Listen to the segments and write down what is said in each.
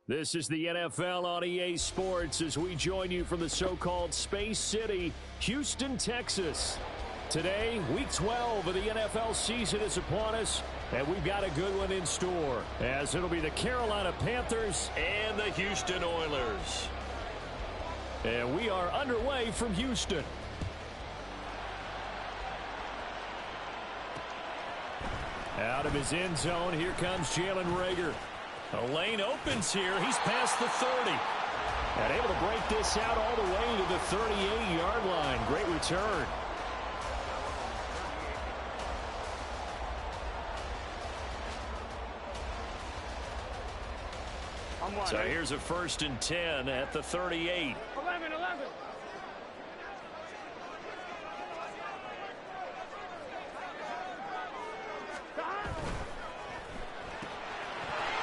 This is the NFL on EA Sports as we join you from the so-called Space City, Houston, Texas. Today, Week 12 of the NFL season is upon us, and we've got a good one in store, as it'll be the Carolina Panthers and the Houston Oilers. And we are underway from Houston. Out of his end zone, here comes Jalen Reagor. A lane opens here. He's past the 30. And able to break this out all the way to the 38-yard line. Great return. So here's a 1st and 10 at the 38. 11.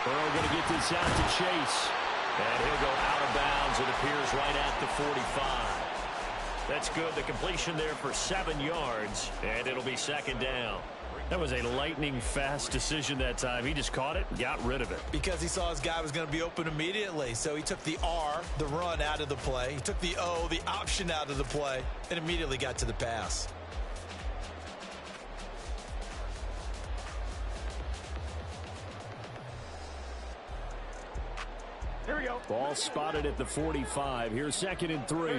Burrow going to get this out to Chase. And he'll go out of bounds, it appears, right at the 45. That's good. The completion there for 7 yards, and it'll be 2nd down. That was a lightning-fast decision that time. He just caught it and got rid of it. Because he saw his guy was going to be open immediately. So he took the R, the run, out of the play. He took the O, the option, out of the play, and immediately got to the pass. Here we go. Ball spotted at the 45. Here's 2nd and 3.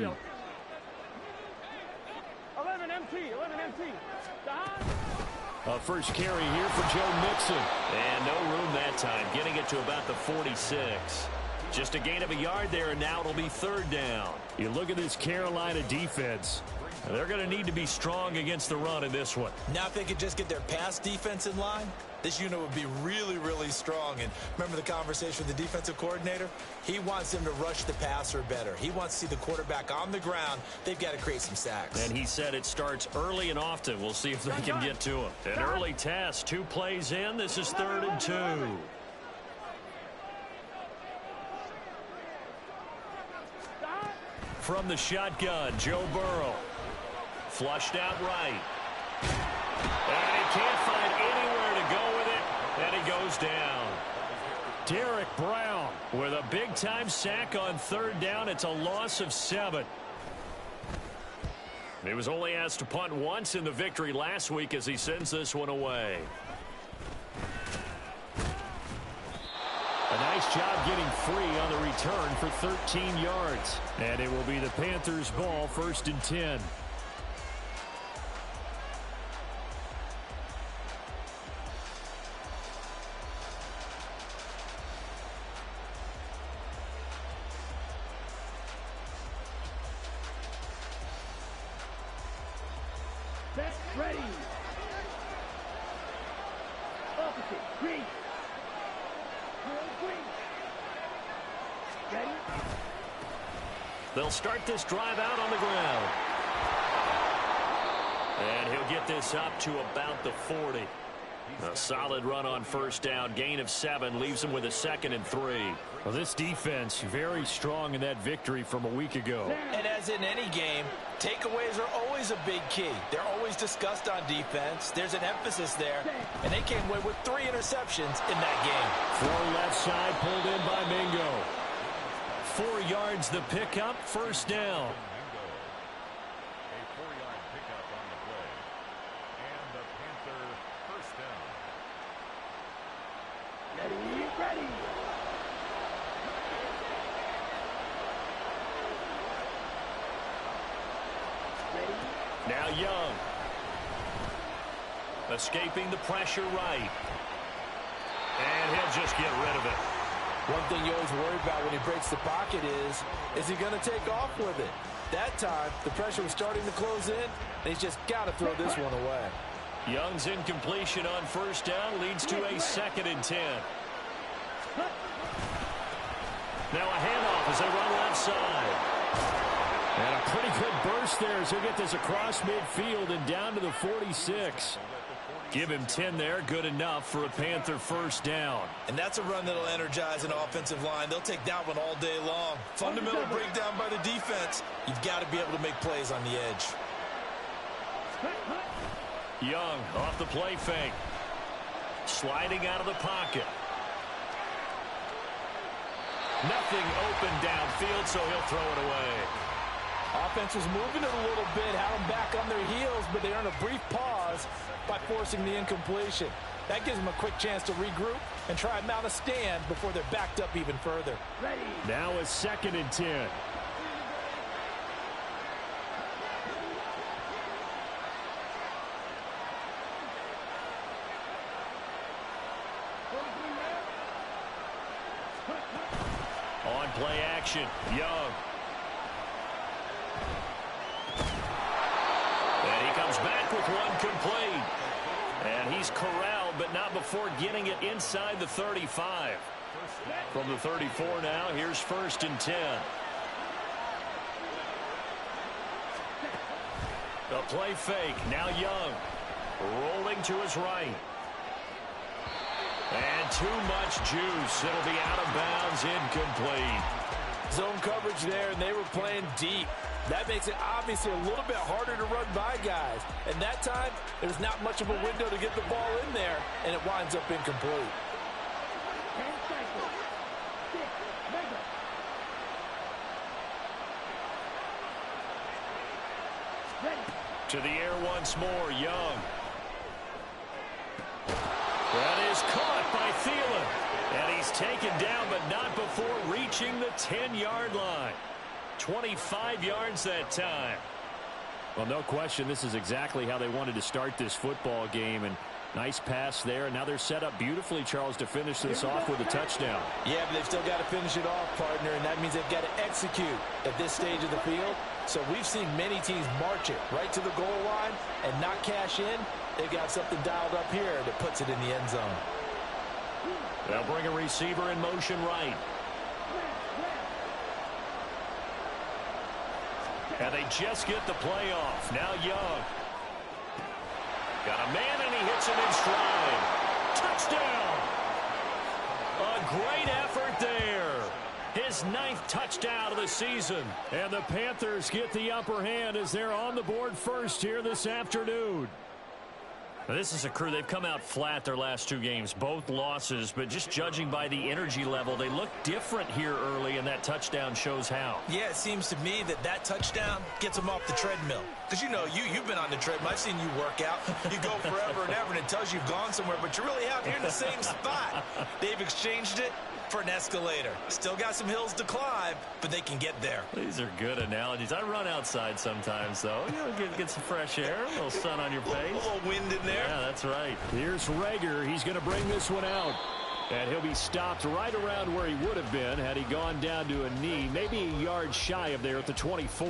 11 MT. A first carry here for Joe Mixon. And no room that time, getting it to about the 46. Just a gain of a yard there, and now it'll be 3rd down. You look at this Carolina defense. They're going to need to be strong against the run in this one. Now if they could just get their pass defense in line, this unit would be really, really strong. And remember the conversation with the defensive coordinator? He wants them to rush the passer better. He wants to see the quarterback on the ground. They've got to create some sacks. And he said it starts early and often. We'll see if they can get to him. An early test. 2 plays in. This is 3rd and 2. From the shotgun, Joe Burrow. Flushed out right. And he can't find anywhere to go with it. And he goes down. Derek Brown with a big-time sack on 3rd down. It's a loss of 7. He was only asked to punt once in the victory last week as he sends this one away. A nice job getting free on the return for 13 yards. And it will be the Panthers' ball, 1st and 10. Ready. Opposite. Green. Ready. They'll start this drive out on the ground. And he'll get this up to about the 40. A solid run on 1st down. Gain of 7 leaves him with a 2nd and 3. Well, this defense very strong in that victory from a week ago. And as in any game, takeaways are always a big key. They're always discussed on defense. There's an emphasis there, and they came away with 3 interceptions in that game. Throw left side pulled in by Mingo. 4 yards the pickup, 1st down. A 4-yard pickup on the play. And the Panther 1st down. Ready. Now Young. Escaping the pressure right. And he'll just get rid of it. One thing you always worry about when he breaks the pocket is he going to take off with it? That time, the pressure was starting to close in, and he's just got to throw this one away. Young's incompletion on 1st down leads to a 2nd and 10. Now a handoff as they run left side. And a pretty good burst there as he'll get this across midfield and down to the 46. Give him 10 there, good enough for a Panther 1st down. And that's a run that'll energize an offensive line. They'll take that one all day long. Fundamental breakdown by the defense. You've got to be able to make plays on the edge. Young off the play fake. Sliding out of the pocket. Nothing open downfield, so he'll throw it away. Offense was moving it a little bit, had them back on their heels, but they earned a brief pause by forcing the incompletion. That gives them a quick chance to regroup and try and mount a stand before they're backed up even further. Ready. Now a 2nd and 10. On play action, Young. And he comes back with one complete. And he's corralled, but not before getting it inside the 35. From the 34 now, here's 1st and 10. The play fake, now Young. Rolling to his right. And too much juice. It'll be out of bounds, incomplete. Zone coverage there, and they were playing deep. That makes it obviously a little bit harder to run by guys. And that time, there's not much of a window to get the ball in there, and it winds up incomplete. 10 seconds. 6. Mega. Ready. To the air once more, Young. That is caught by Thielen. And he's taken down, but not before reaching the 10-yard line. 25 yards that time. Well, no question, this is exactly how they wanted to start this football game. And nice pass there. And now they're set up beautifully, Charles, to finish this off with a touchdown. Yeah, but they've still got to finish it off, partner, and that means they've got to execute at this stage of the field. So we've seen many teams march it right to the goal line and not cash in. They've got something dialed up here that puts it in the end zone. They'll bring a receiver in motion right. And they just get the play off. Now Young. Got a man, and he hits him in stride. Touchdown! A great effort there. His 9th touchdown of the season. And the Panthers get the upper hand as they're on the board first here this afternoon. Now, this is a crew. They've come out flat their last 2 games, both losses, but just judging by the energy level, they look different here early, and that touchdown shows how. Yeah, it seems to me that touchdown gets them off the treadmill. Because, you know, you've been on the treadmill. I've seen you work out. You go forever and ever, and it tells you you've gone somewhere, but you're really out here in the same spot. They've exchanged it for an escalator. Still got some hills to climb, but they can get there. These are good analogies. I run outside sometimes, though. You know, get some fresh air, a little sun on your face. A little wind in there. Yeah, that's right. Here's Rager. He's going to bring this one out. And he'll be stopped right around where he would have been had he gone down to a knee, maybe a yard shy of there at the 24.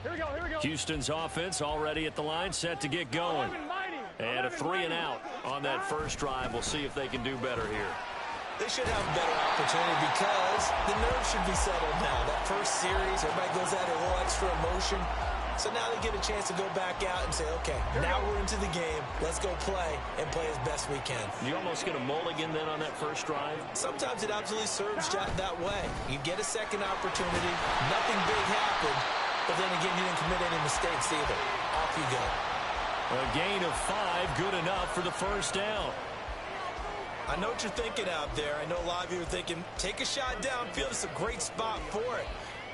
Here we go. Here we go. Houston's offense already at the line, set to get going. And a 3 and out on that first drive. We'll see if they can do better here. They should have a better opportunity because the nerves should be settled now. That first series, everybody goes at it a little extra emotion. So now they get a chance to go back out and say, okay, now we're into the game. Let's go play and play as best we can. You almost get a mulligan then on that first drive? Sometimes it absolutely serves that way. You get a second opportunity. Nothing big happened. But then again, you didn't commit any mistakes either. Off you go. A gain of 5, good enough for the first down. I know what you're thinking out there. I know a lot of you are thinking, take a shot downfield. It's a great spot for it.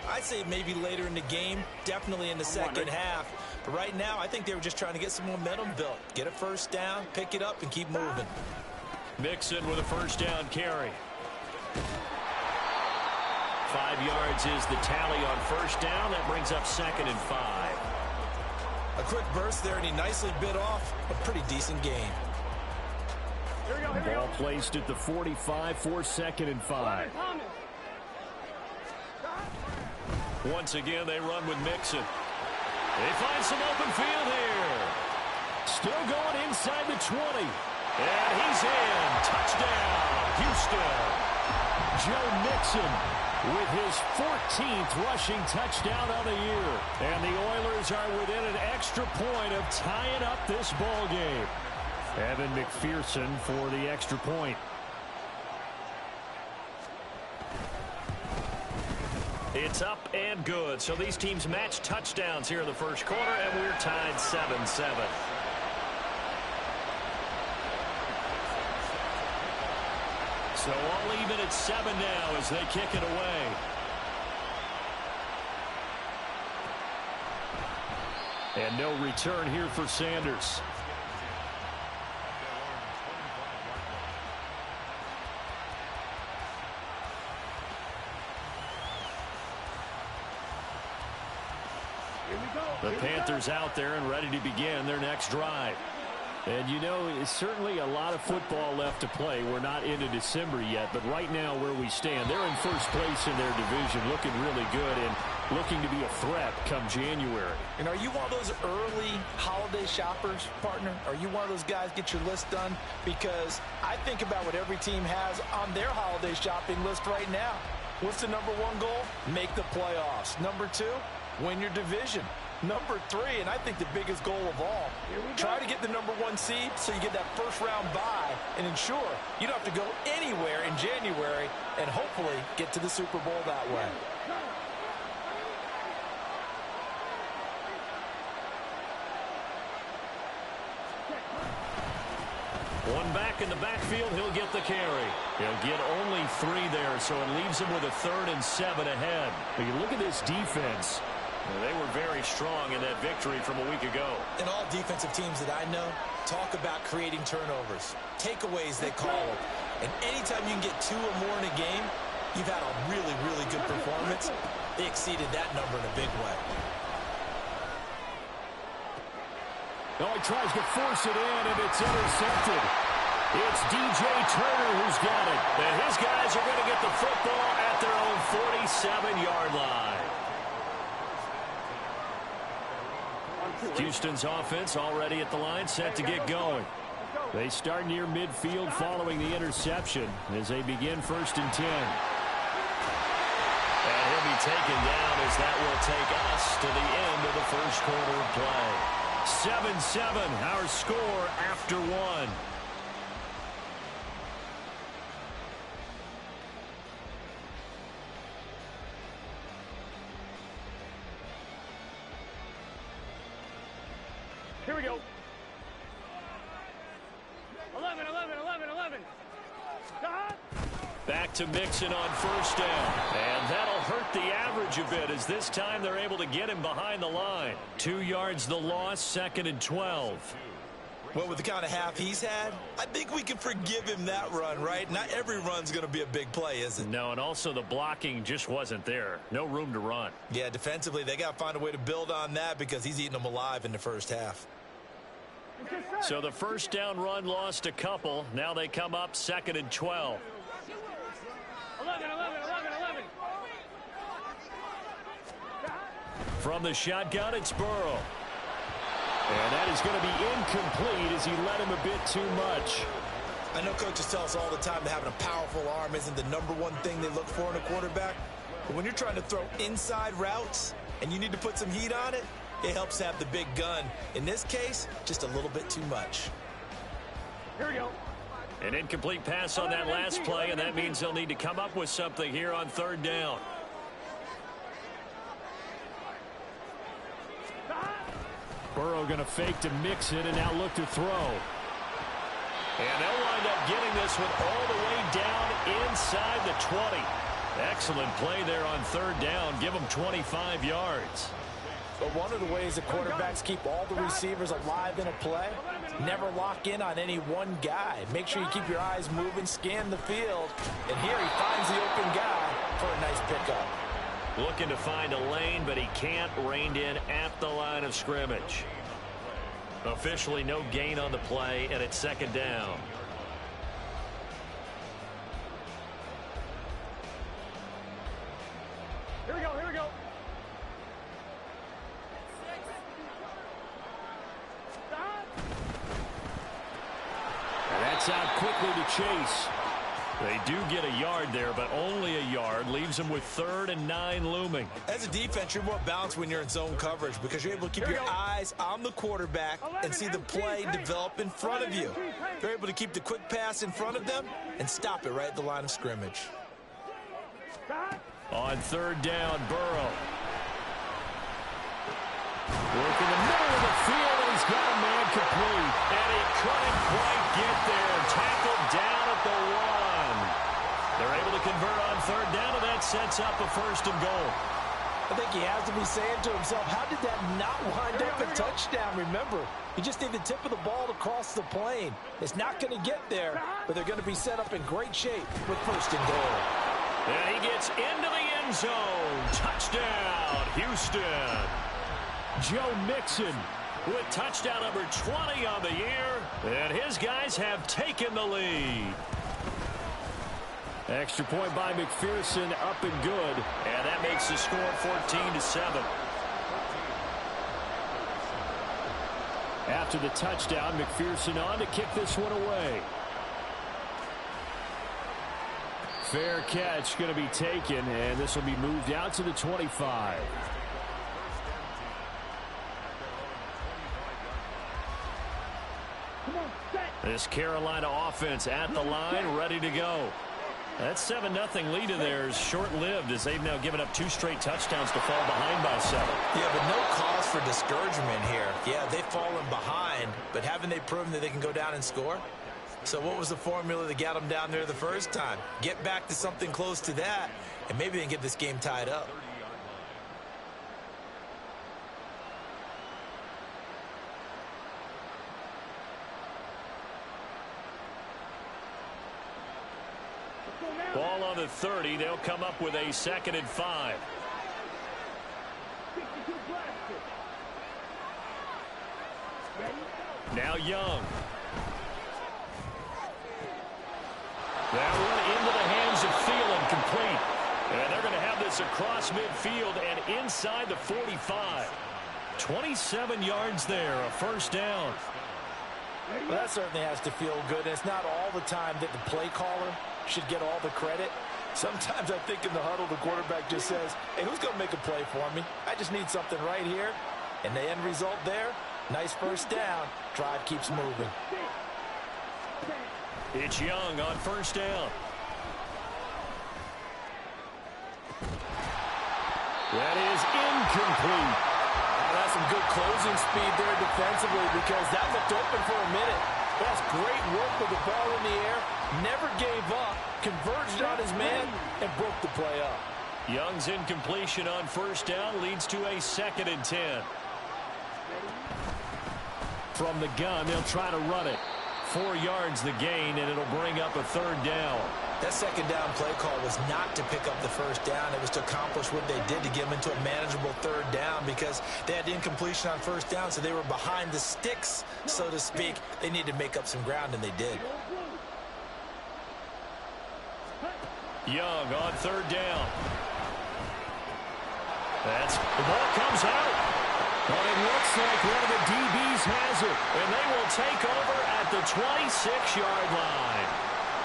I'd say maybe later in the game, definitely in the second half. But right now, I think they were just trying to get some momentum built. Get a first down, pick it up, and keep moving. Mixon with a first down carry. 5 yards is the tally on first down. That brings up 2nd and 5. A quick burst there, and he nicely bit off a pretty decent gain. Here we go. Here we Ball go. placed at the 45 for 2nd and 5. Thomas. Once again, they run with Mixon. They find some open field here. Still going inside the 20. And he's in. Touchdown, Houston. Joe Mixon with his 14th rushing touchdown of the year. And the Oilers are within an extra point of tying up this ball game. Evan McPherson for the extra point. It's It's up and good. So these teams match touchdowns here in the first quarter, and we're tied 7-7. So all even at 7 now as they kick it away. And no return here for Sanders. The Panthers out there and ready to begin their next drive. And, you know, it's certainly a lot of football left to play. We're not into December yet, but right now where we stand, they're in first place in their division, looking really good and looking to be a threat come January. And are you one of those early holiday shoppers, partner? Are you one of those guys get your list done? Because I think about what every team has on their holiday shopping list right now. What's the number one goal? Make the playoffs. Number 2, win your division. Number 3, and I think the biggest goal of all, try to get the number 1 seed so you get that first round bye and ensure you don't have to go anywhere in January and hopefully get to the Super Bowl that way. One back in the backfield, he'll get the carry. He'll get only 3 there, so it leaves him with a 3rd and 7 ahead. But you look at this defense. They were very strong in that victory from a week ago. And all defensive teams that I know talk about creating turnovers. Takeaways, they call them. And anytime you can get 2 or more in a game, you've had a really, really good performance. They exceeded that number in a big way. Oh, he tries to force it in, and it's intercepted. It's DJ Turner who's got it. And his guys are going to get the football at their own 47-yard line. Houston's offense already at the line, set to get going. They start near midfield following the interception as they begin 1st and 10. And he'll be taken down as that will take us to the end of the first quarter of play. 7-7, our score after 1. Here we go. 11, 11, 11, 11. Stop. Back to Mixon on 1st down. And that'll hurt the average a bit as this time they're able to get him behind the line. 2 yards the loss, 2nd and 12. Well, with the kind of half he's had, I think we can forgive him that run, right? Not every run's going to be a big play, is it? No, and also the blocking just wasn't there. No room to run. Yeah, defensively, they got to find a way to build on that because he's eating them alive in the first half. So the 1st down run lost a couple. Now they come up 2nd and 12. 11, 11, 11, 11. From the shotgun, it's Burrow. And that is going to be incomplete as he led him a bit too much. I know coaches tell us all the time that having a powerful arm isn't the number 1 thing they look for in a quarterback. But when you're trying to throw inside routes and you need to put some heat on it, it helps have the big gun. In this case, just a little bit too much. Here we go. An incomplete pass on that last play, and that means they'll need to come up with something here on 3rd down. Burrow going to fake to mix it and now look to throw. And they'll wind up getting this one all the way down inside the 20. Excellent play there on 3rd down. Give them 25 yards. But one of the ways that quarterbacks keep all the receivers alive in a play, never lock in on any one guy. Make sure you keep your eyes moving, scan the field. And here he finds the open guy for a nice pickup. Looking to find a lane, but he can't. Reined in at the line of scrimmage. Officially no gain on the play, and it's 2nd down. Here we go, here we go. Stop. And that's out quickly to Chase. They do get a yard there, but only a yard. Leaves them with 3rd and 9 looming. As a defense, you're more balanced when you're in zone coverage because you're able to keep your eyes on the quarterback and see the play develop in front of you. You're able to keep the quick pass in front of them and stop it right at the line of scrimmage. On third down, Burrow. Work in the middle of the field, and he's got a man complete. And he couldn't quite get there. Tackled down at the 1. They're able to convert on third down, and that sets up a 1st and goal. I think he has to be saying to himself, how did that not wind up a touchdown? Remember, you just need the tip of the ball to cross the plane. It's not going to get there, but they're going to be set up in great shape with 1st and goal. And he gets into the end zone. Touchdown, Houston. Joe Mixon with touchdown number 20 on the year. And his guys have taken the lead. Extra point by McPherson, up and good. And that makes the score 14-7. After the touchdown, McPherson on to kick this one away. Fair catch going to be taken, and this will be moved out to the 25. This Carolina offense at the line, ready to go. That 7-0 lead of theirs short-lived as they've now given up 2 straight touchdowns to fall behind by 7. Yeah, but no cause for discouragement here. Yeah, they've fallen behind, but haven't they proven that they can go down and score? So what was the formula that got them down there the first time? Get back to something close to that, and maybe they can get this game tied up. Ball on the 30. They'll come up with a 2nd and 5. Now Young. That one into the hands of Thielen, complete. And they're going to have this across midfield and inside the 45. 27 yards there, a 1st down. Well, that certainly has to feel good. And it's not all the time that the play caller should get all the credit. Sometimes I think in the huddle, the quarterback just says, hey, who's going to make a play for me? I just need something right here. And the end result there, nice 1st down. Drive keeps moving. It's Young on 1st down. That is incomplete. That's some good closing speed there defensively because that looked open for a minute. That's great work with the ball in the air. Never gave up, converged on his man, and broke the play up. Young's incompletion on 1st down leads to a 2nd and 10. From the gun, they'll try to run it. 4 yards the gain, and it'll bring up a 3rd down. That 2nd down play call was not to pick up the 1st down. It was to accomplish what they did to get them into a manageable 3rd down because they had incompletion on 1st down, so they were behind the sticks, so to speak. They needed to make up some ground, and they did. Young on 3rd down. The ball comes out. But it looks like one of the DBs has it. And they will take over at the 26-yard line.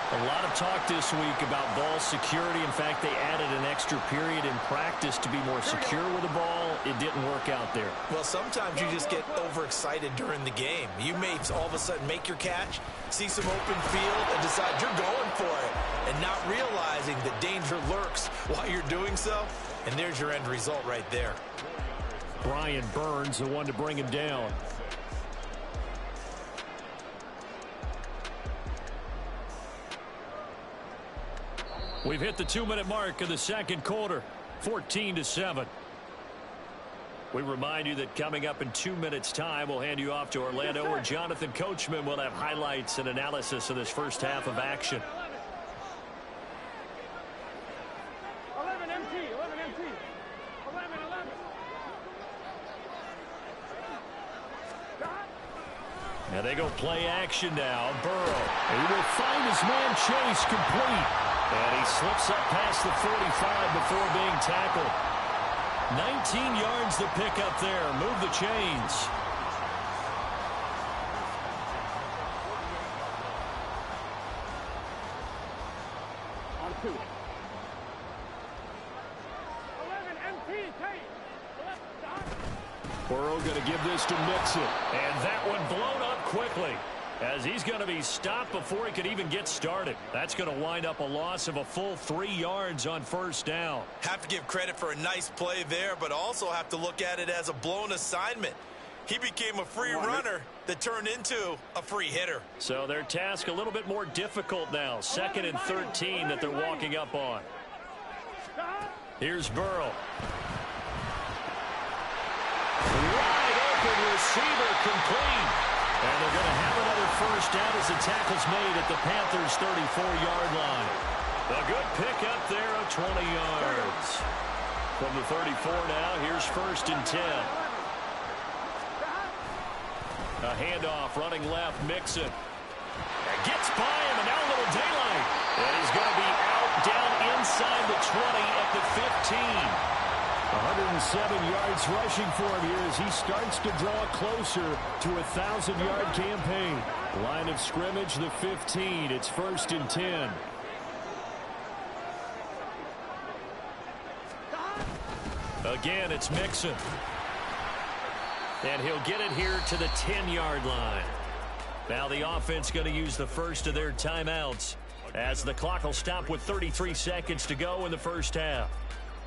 A lot of talk this week about ball security. In fact, they added an extra period in practice to be more secure with the ball. It didn't work out there. Well, sometimes you just get overexcited during the game. You may all of a sudden make your catch, see some open field, and decide you're going for it, and not realizing that danger lurks while you're doing so. And there's your end result right there. Brian Burns, the one to bring him down. We've hit the 2-minute mark of the 2nd quarter, 14-7. We remind you that coming up in 2 minutes' time, we'll hand you off to Orlando, where Jonathan Coachman will have highlights and analysis of this first half of action. 11 MT, 11 MT, 11. Now they go play action now. Burrow. He will find his man Chase, complete. And he slips up past the 45 before being tackled. 19 yards the pickup there. Move the chains. On 2. 11 MT, Tate. Burrow going to give this to Mixon. And that one blown up quickly. as he's going to be stopped before he could even get started. That's going to wind up a loss of a full 3 yards on first down. Have to give credit for a nice play there, but also have to look at it as a blown assignment. He became a free runner that turned into a free hitter. So their task a little bit more difficult now. 2nd and 13 that they're walking up on. Here's Burrow. Wide open receiver, complete. And they're going to have another first down as the tackle's made at the Panthers' 34-yard line. A good pickup there of 20 yards. From the 34 now, here's 1st and 10. A handoff, running left, Mixon. Gets by him, and now a little daylight. And he's going to be out down inside the 20 at the 15. 107 yards rushing for him here as he starts to draw closer to a 1,000-yard campaign. Line of scrimmage, the 15. It's 1st and 10. Again, it's Mixon. And he'll get it here to the 10-yard line. Now the offense going to use the first of their timeouts as the clock will stop with 33 seconds to go in the first half.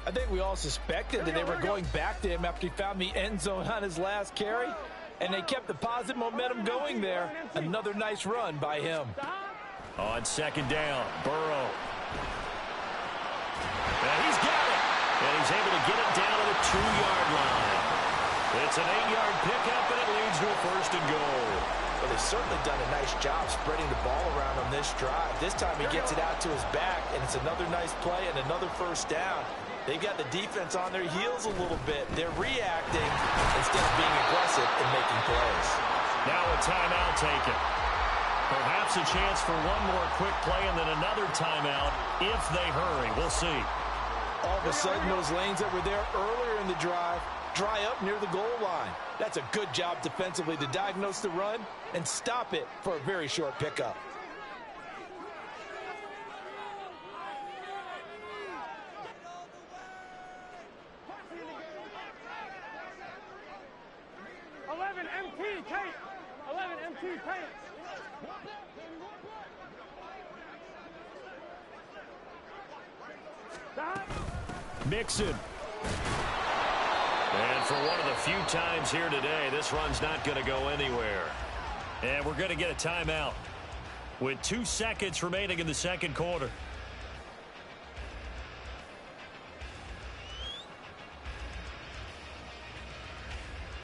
I think we all suspected that they were going back to him after he found the end zone on his last carry, and they kept the positive momentum going there. Another nice run by him. On 2nd down, Burrow. And he's got it, and he's able to get it down to the 2-yard line. It's an 8-yard pickup, and it leads to a 1st and goal. Well, they've certainly done a nice job spreading the ball around on this drive. This time he gets it out to his back, and it's another nice play and another first down. They've got the defense on their heels a little bit. They're reacting instead of being aggressive and making plays. Now a timeout taken. Perhaps a chance for one more quick play and then another timeout if they hurry. We'll see. All of a sudden, those lanes that were there earlier in the drive dry up near the goal line. That's a good job defensively to diagnose the run and stop it for a very short pickup. Mixon. And for one of the few times here today, this run's not going to go anywhere. And we're going to get a timeout with 2 seconds remaining in the 2nd quarter.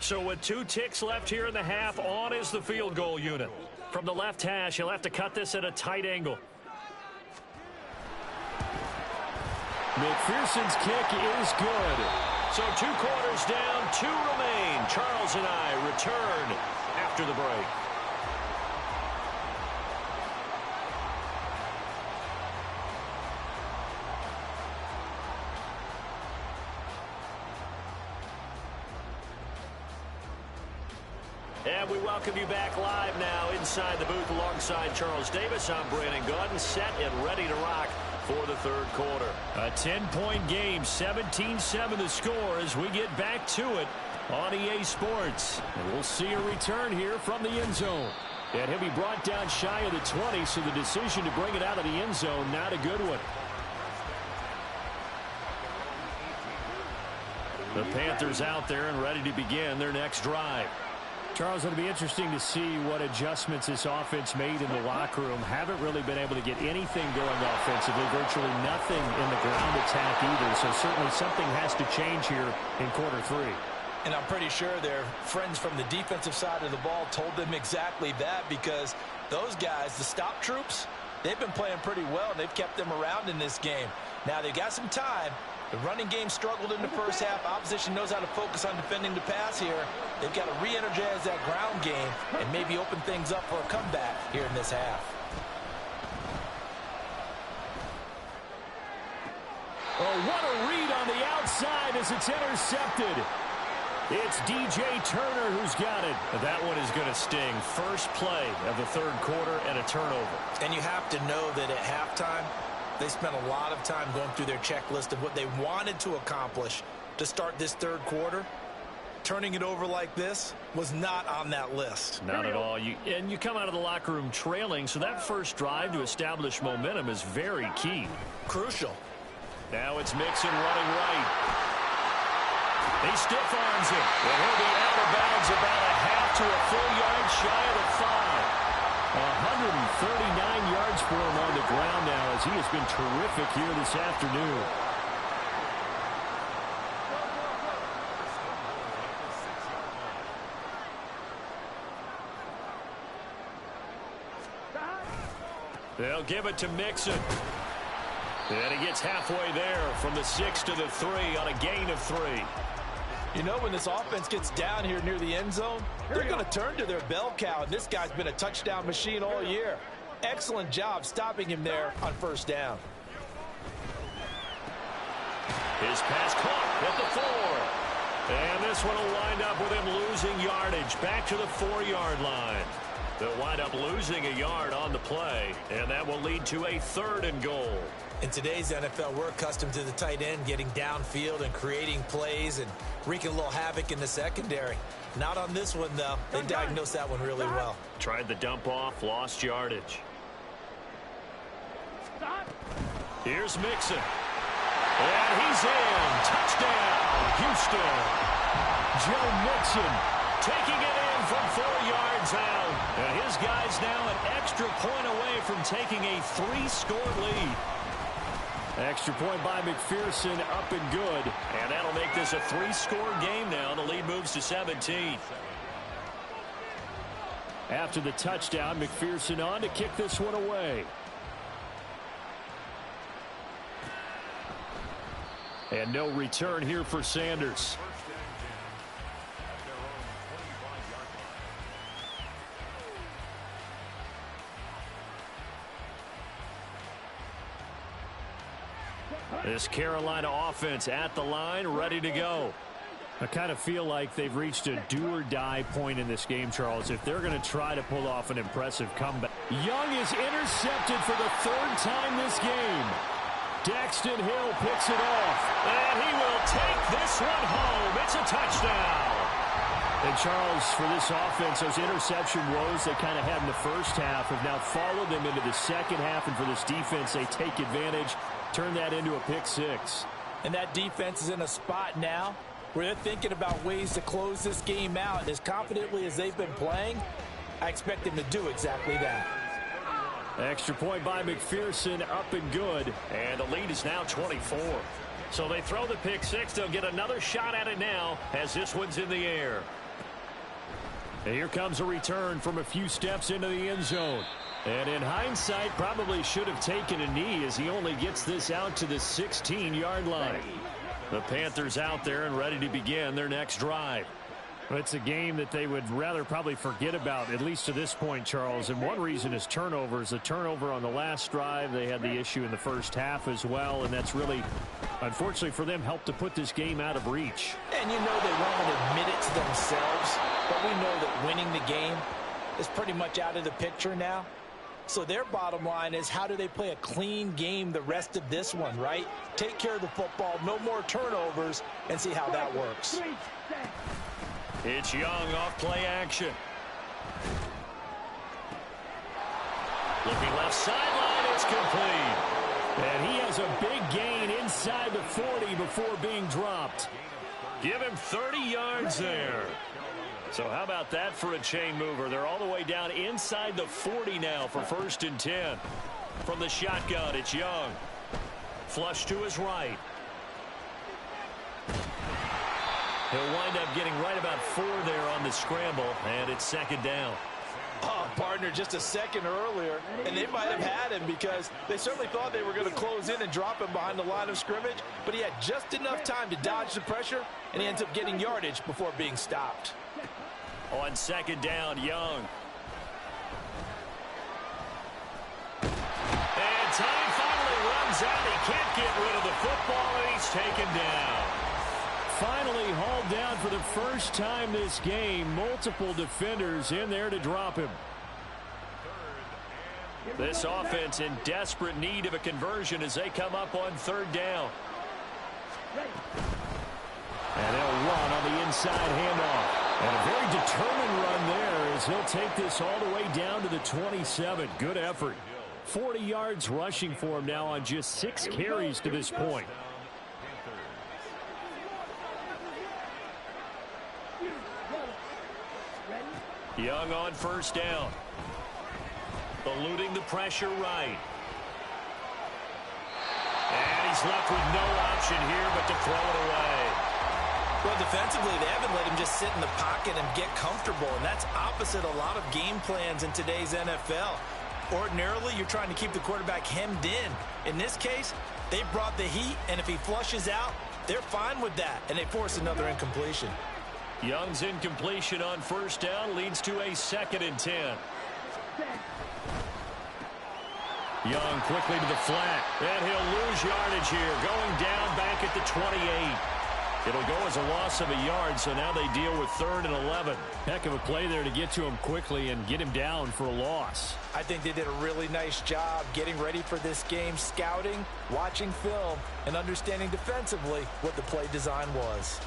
So with 2 ticks left here in the half, on is the field goal unit. From the left hash, he'll have to cut this at a tight angle. McPherson's kick is good. So 2 quarters down, 2 remain. Charles and I return after the break. And we welcome you back live now inside the booth alongside Charles Davis. I'm Brandon Gaudin, set and ready to rock for the 3rd quarter. A 10-point game, 17-7 the score as we get back to it on EA Sports. And we'll see a return here from the end zone. And he'll be brought down shy of the 20, so the decision to bring it out of the end zone, not a good one. The Panthers out there and ready to begin their next drive. Charles, it'll be interesting to see what adjustments this offense made in the locker room. Haven't really been able to get anything going offensively, virtually nothing in the ground attack either. So certainly something has to change here in quarter 3. And I'm pretty sure their friends from the defensive side of the ball told them exactly that, because those guys, the stop troops, they've been playing pretty well, and they've kept them around in this game. Now they've got some time. The running game struggled in the first half. Opposition knows how to focus on defending the pass here. They've got to re-energize that ground game and maybe open things up for a comeback here in this half. Oh, what a read on the outside as it's intercepted. It's DJ Turner who's got it. That one is going to sting. First play of the 3rd quarter and a turnover. And you have to know that at halftime, they spent a lot of time going through their checklist of what they wanted to accomplish to start this 3rd quarter. Turning it over like this was not on that list. Not at all. You come out of the locker room trailing, so that first drive to establish momentum is very key. Crucial. Now it's Mixon running right. He stiff arms it. And he'll be out of bounds about a half to a full yard shy of the 5. 139 yards for him on the ground now as he has been terrific here this afternoon. They'll give it to Mixon. And he gets halfway there from the 6 to the 3 on a gain of 3. You know, when this offense gets down here near the end zone, they're going to turn to their bell cow, and this guy's been a touchdown machine all year. Excellent job stopping him there on first down. His pass caught at the 4. And this one will wind up with him losing yardage back to the 4-yard line. They'll wind up losing a yard on the play, and that will lead to a 3rd and goal. In today's NFL, we're accustomed to the tight end getting downfield and creating plays and wreaking a little havoc in the secondary. Not on this one, though. They diagnosed that one really well. Tried the dump off, lost yardage. Here's Mixon. And he's in. Touchdown, Houston. Joe Mixon taking it in from 4 yards out. And his guy's now an extra point away from taking a 3-score lead. Extra point by McPherson, up and good. And that'll make this a 3-score game now. The lead moves to 17. After the touchdown, McPherson on to kick this one away. And no return here for Sanders. This Carolina offense at the line, ready to go. I kind of feel like they've reached a do-or-die point in this game, Charles, if they're going to try to pull off an impressive comeback. Young is intercepted for the 3rd time this game. Daxton Hill picks it off, and he will take this one home. It's a touchdown. And, Charles, for this offense, those interception woes they kind of had in the first half have now followed them into the second half, and for this defense, they take advantage, turn that into a pick 6. And that defense is in a spot now where they're thinking about ways to close this game out. And as confidently as they've been playing, I expect them to do exactly that. Extra point by McPherson, up and good. And the lead is now 24. So they throw the pick 6. They'll get another shot at it now as this one's in the air. And here comes a return from a few steps into the end zone. And in hindsight, probably should have taken a knee as he only gets this out to the 16-yard line. The Panthers out there and ready to begin their next drive. It's a game that they would rather probably forget about, at least to this point, Charles. And one reason is turnovers. The turnover on the last drive, they had the issue in the first half as well. And that's really, unfortunately for them, helped to put this game out of reach. And you know they won't admit it to themselves, but we know that winning the game is pretty much out of the picture now. So their bottom line is, how do they play a clean game the rest of this one, right? Take care of the football, no more turnovers, and see how that works. It's Young off play action. Looking left sideline, it's complete. And he has a big gain inside the 40 before being dropped. Give him 30 yards there. So how about that for a chain mover? They're all the way down inside the 40 now for 1st and 10. From the shotgun, it's Young. Flush to his right. He'll wind up getting right about 4 there on the scramble, and it's 2nd down. Oh, partner, just a second earlier, and they might have had him because they certainly thought they were going to close in and drop him behind the line of scrimmage, but he had just enough time to dodge the pressure, and he ends up getting yardage before being stopped. On 2nd down, Young. And time finally runs out. He can't get rid of the football, and he's taken down. Finally hauled down for the first time this game. Multiple defenders in there to drop him. This offense in desperate need of a conversion as they come up on 3rd down. And they'll run on the inside handoff. And a very determined run there as he'll take this all the way down to the 27. Good effort. 40 yards rushing for him now on just 6 carries to this point. Young on first down. Eluding the pressure right. And he's left with no option here but to throw it away. Well, defensively, they haven't let him just sit in the pocket and get comfortable, and that's opposite a lot of game plans in today's NFL. Ordinarily, you're trying to keep the quarterback hemmed in. In this case, they brought the heat, and if he flushes out, they're fine with that, and they force another incompletion. Young's incompletion on first down leads to a 2nd and 10. Young quickly to the flat, and he'll lose yardage here, going down back at the 28. It'll go as a loss of a yard, so now they deal with 3rd and 11. Heck of a play there to get to him quickly and get him down for a loss. I think they did a really nice job getting ready for this game, scouting, watching film, and understanding defensively what the play design was.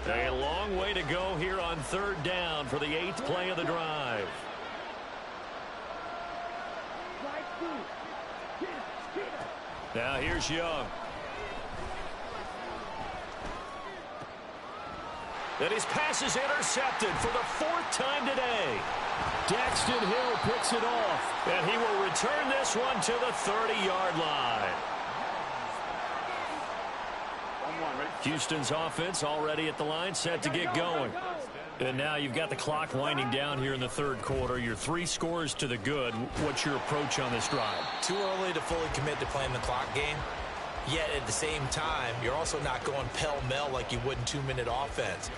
A long way to go here on 3rd down for the 8th play of the drive. Now here's Young. And his pass is intercepted for the 4th time today. Daxton Hill picks it off, and he will return this one to the 30-yard line. Houston's offense already at the line, set to get going. And now you've got the clock winding down here in the 3rd quarter. You're 3 scores to the good. What's your approach on this drive? Too early to fully commit to playing the clock game. Yet at the same time, you're also not going pell-mell like you would in 2-minute offense.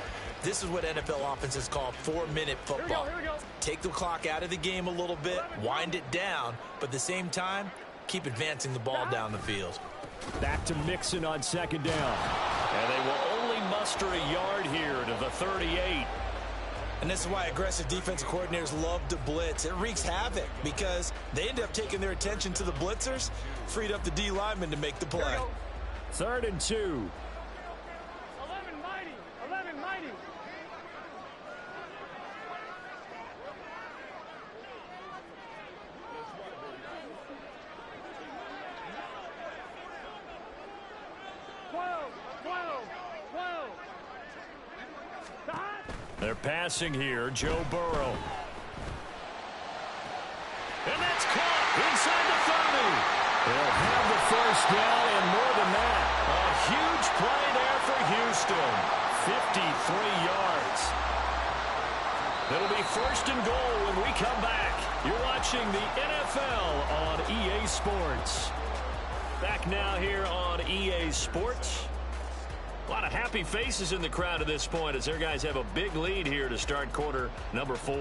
This is what NFL offenses call 4-minute football. Take the clock out of the game a little bit, wind it down, but at the same time, keep advancing the ball down the field. Back to Mixon on 2nd down. And they will only muster a yard here to the 38. And this is why aggressive defensive coordinators love to blitz. It wreaks havoc because they end up taking their attention to the blitzers, freed up the D lineman to make the play. 3rd and 2. 11 mighty. 11 mighty. They're passing here, Joe Burrow. And that's caught inside the 30. They'll have the 1st down and more than that. A huge play there for Houston. 53 yards. It'll be 1st and goal when we come back. You're watching the NFL on EA Sports. Back now here on EA Sports. A lot of happy faces in the crowd at this point as their guys have a big lead here to start quarter number 4.